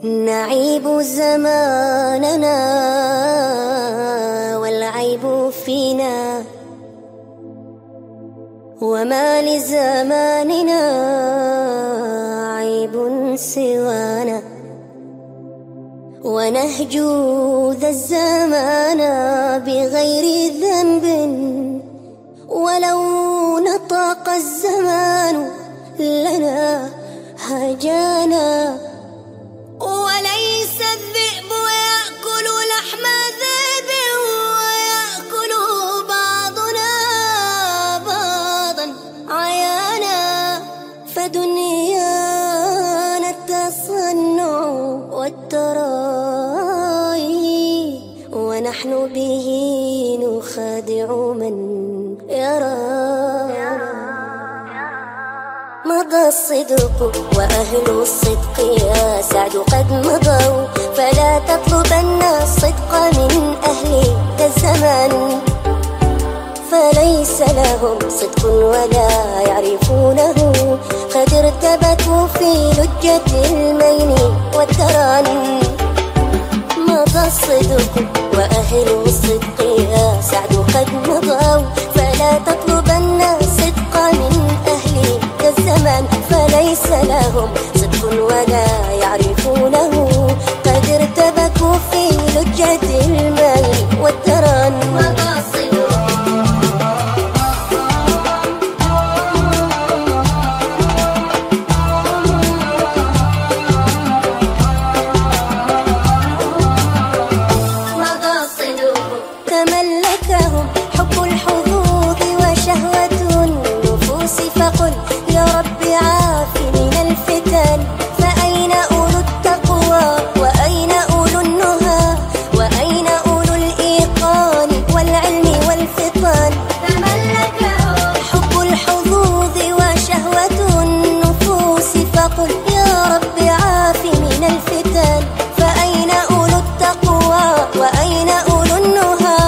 نعيب زماننا والعيب فينا، وما لزماننا عيب سوانا، ونهجو ذا الزمان بغير ذنب، ولو نطق الزمان لنا هجانا. وليس الذئب يأكل لحم ذئب، ويأكل بعضنا بعضا عيانا، فدنيانا التصنع والتراي، ونحن به نخادع من يرى. مضى الصدق وأهل الصدق يا سعد قد مضوا، فلا تطلبن الصدق من أهل ذا الزمان، فليس لهم صدق ولا يعرفونه، قد ارتبكوا في لجة المين والتران. مضى الصدق وأهل الصدق يا سعد قد مضوا، فلا تطلبن الصدق من أهل ذا الزمان، فليس لهم صدق ولا يعرفونه، قد ارتبكوا في لجة الماء والتران. مضى الصدق تملكهم حب الحظوظ وشهوة النفوس، فقل يا رب عاف من الفتن، فأين أولو التقوى وأين أولو النهى، وأين أولو الإيقان والعلم والفطان. تملكهم حب الحظوظ وشهوة النفوس، فقل يا رب عاف من الفتن، فأين أولو التقوى وأين أولو النهى،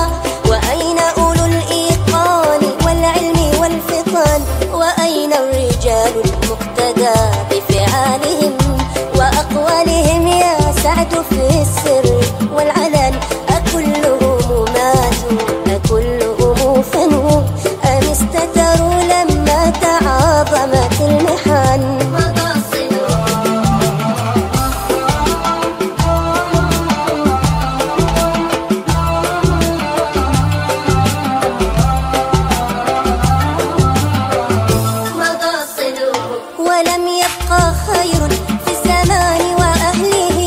وأين أولو الإيقان والعلم والفطان، وأين الرجال المقتدى بفعالهم وأقوالهم يا سعد في السر والعلن. أكلهم ماتوا أكلهم فنوا، أم استتروا لما تعاظمت المحن. ولم يبقى خير في الزمان وأهله،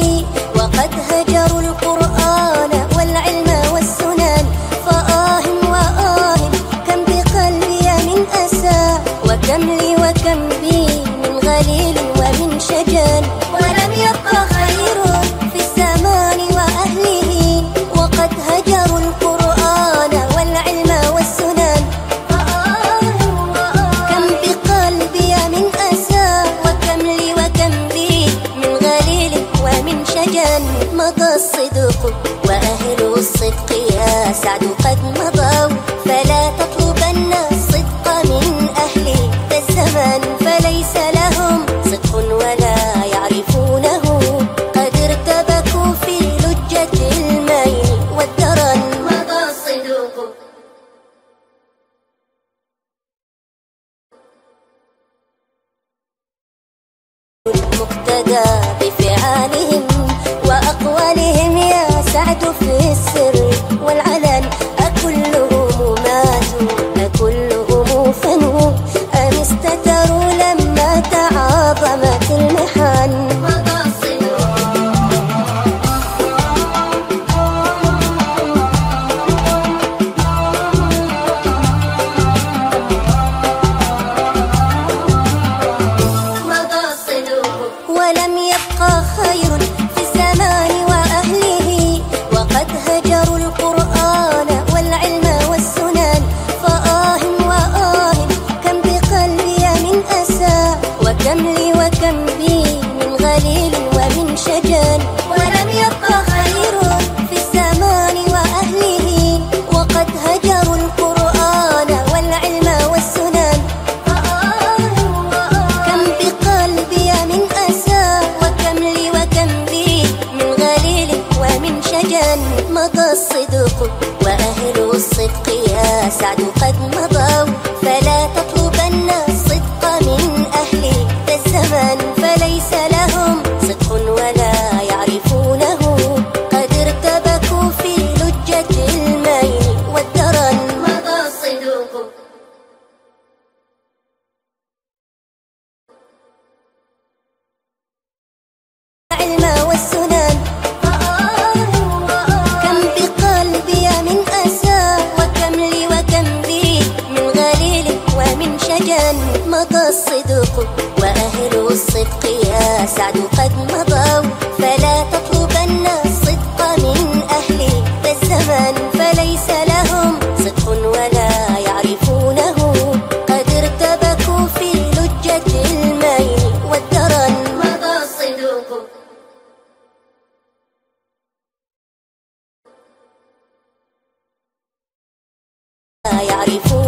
وقد هجروا القرآن والعلم والسنن، فآه وآه كم بقلبي من أسى، وكم لي وكم بي من غليل ومن شجن. ولم يبقى خير في الزمان وأهله، وقد هجروا القرآن والعلم والسنن، كم بقلبي من أسى، وكم لي وكم بي من غليل ومن شجن. مضى الصدق وأهل الصدق يا سعد قد مضوا، فلا تطلبن الصدق من أهل ذا الزمان، فليس لهم صدق ولا يعرفونه، قد ارتبكوا في لجة الماء والدرن. مضى الصدق المقتدى بفعالهم وأقوالهم يا سعد في السر والعلن. أكلهم ماتوا أكلهم فنوا، أم استتروا لما تعاظمت المحن. مضى الصدق ولم يبقى خير في الزمان وأهله، وقد هجروا القرآن والعلم والسنن، فآه وآه كم بقلبي من أسى، وكم لي وكم بي من غليل ومن شجن. ولم يبقى خير في الزمان وأهله، وقد هجروا القرآن والعلم والسنن، كم بقلبي من أسى، وكم لي وكم بي الصدق وأهل الصدق يا سعد قد مضوا، فلا تطلبن الصدق من أهل ذا الزمان، فليس لهم صدق ولا يعرفونه، قد ارتبكوا في لجة الميل والدرن. مضى الصدق العلم والسنن، كم بقلبي من أسى وكم لي وكم بي من غليل ومن شجن. مضى الصدق وأهل الصدق يا سعد قد مضوا، فلا تطلبن الصدق من أهل ذا الزمان، فليس لهم صدق ولا يعرفونه، قد ارتبكوا في لجة الميل والدرن. مضى الصدق يعرفون